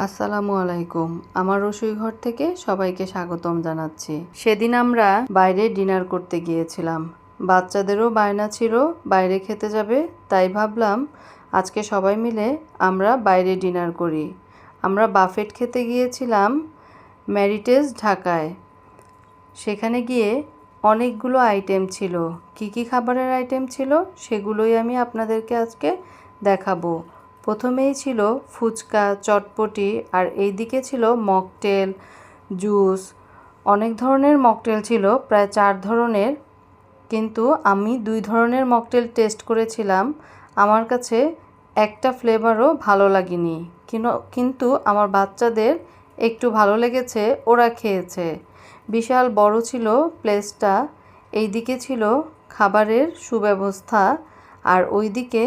আসসালামু আলাইকুম। আমার রসুই ঘর থেকে সবাইকে স্বাগতম জানাচ্ছি। সেদিন আমরা বাইরে ডিনার করতে গিয়েছিলাম। বাচ্চাদেরও বায়না ছিল বাইরে খেতে যাবে, তাই ভাবলাম আজকে সবাই মিলে আমরা বাইরে ডিনার করি। আমরা বাফেট খেতে গিয়েছিলাম ম্যারিটেজ ঢাকায়। সেখানে গিয়ে অনেকগুলো আইটেম ছিল। কি খাবারের আইটেম ছিল সেগুলোই আমি আপনাদেরকে আজকে দেখাবো। প্রথমেই ছিল ফুচকা, চটপটি, আর এই দিকে ছিল মকটেল, জুস। অনেক ধরনের মকটেল ছিল, প্রায় 4 ধরনের, কিন্তু আমি 2 ধরনের মকটেল টেস্ট করেছিলাম। আমার কাছে একটা ফ্লেভারও ভালো লাগেনি, কিন্তু আমার বাচ্চাদের একটু ভালো লেগেছে, ওরা খেয়েছে। বিশাল বড় ছিল প্লেসটা। এই দিকে ছিল খাবারের সুব্যবস্থা, আর ওই দিকে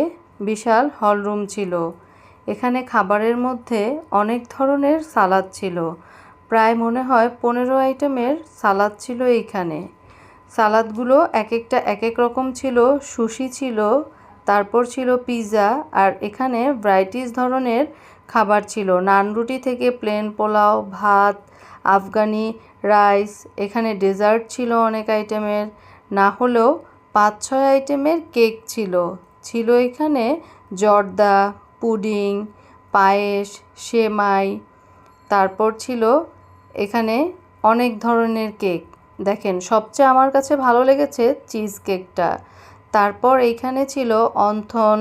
বিশাল হলরুম ছিল। এখানে খাবারের মধ্যে অনেক ধরনের সালাদ ছিল, প্রায় মনে হয় 15 আইটেমের সালাদ ছিল এইখানে। সালাদগুলো এক একটা এক এক রকম ছিল। সুশি ছিল, তারপর ছিল পিৎজা, আর এখানে ভ্যারাইটিস ধরনের খাবার ছিল। নান রুটি থেকে প্লেন পোলাও, ভাত, আফগানি রাইস। এখানে ডেজার্ট ছিল অনেক আইটেমের, না হলেও 5-6 আইটেমের কেক ছিল এখানে জর্দা, পুডিং, পায়েস, সেমাই। তারপর ছিল এখানে অনেক ধরনের কেক। দেখেন, সবচেয়ে আমার কাছে ভালো লেগেছে চিজ কেকটা। তারপর এইখানে ছিল অন্থন,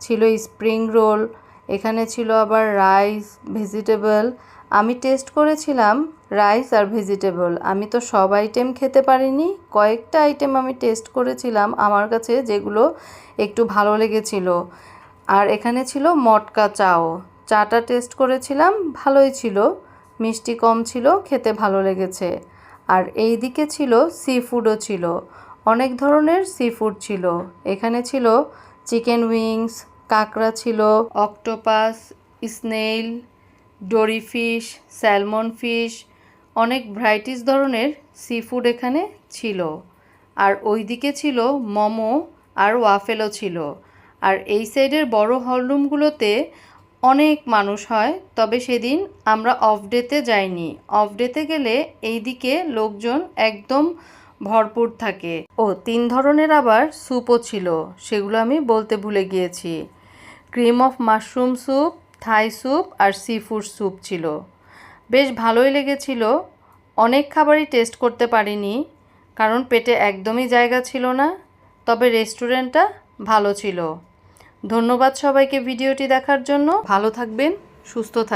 ছিল স্প্রিং রোল, এখানে ছিল আবার রাইস, ভেজিটেবল। আমি টেস্ট করেছিলাম রাইস আর ভেজিটেবল। আমি তো সব আইটেম খেতে পারিনি, কয়েকটা আইটেম আমি টেস্ট করেছিলাম আমার কাছে যেগুলো একটু ভালো লেগেছিল। আর এখানে ছিল মটকা চাও, চাটা টেস্ট করেছিলাম, ভালোই ছিল, মিষ্টি কম ছিল, খেতে ভালো লেগেছে। আর এই দিকে ছিল সি ফুডও ছিল, অনেক ধরনের সি ফুড ছিল। এখানে ছিল চিকেন উইংস, কাঁকড়া ছিল, অক্টোপাস, স্নেইল, ডোরি ফিশ, স্যালমন ফিশ, অনেক ভ্যারাইটিস ধরনের সি ফুড এখানে ছিল। আর ওই দিকে ছিল মোমো আর ওয়াফেলও ছিল। আর এই সাইডের বড় হলরুমগুলোতে অনেক মানুষ হয়, তবে সেদিন আমরা অফ ডেতে যাইনি। অফ ডেতে গেলে এই দিকে লোকজন একদম ভরপুর থাকে। 3 ধরনের আবার স্যুপও ছিল, সেগুলো আমি বলতে ভুলে গিয়েছি। Cream of mushroom soup, Thai soup আর সি ফুড স্যুপ ছিল। বেশ ভালোই লেগেছিল। অনেক খাবারই টেস্ট করতে পারিনি, কারণ পেটে একদমই জায়গা ছিল না, তবে রেস্টুরেন্টটা ভালো ছিল। ধন্যবাদ সবাইকে ভিডিওটি দেখার জন্য। ভালো থাকবেন, সুস্থ থাকবেন।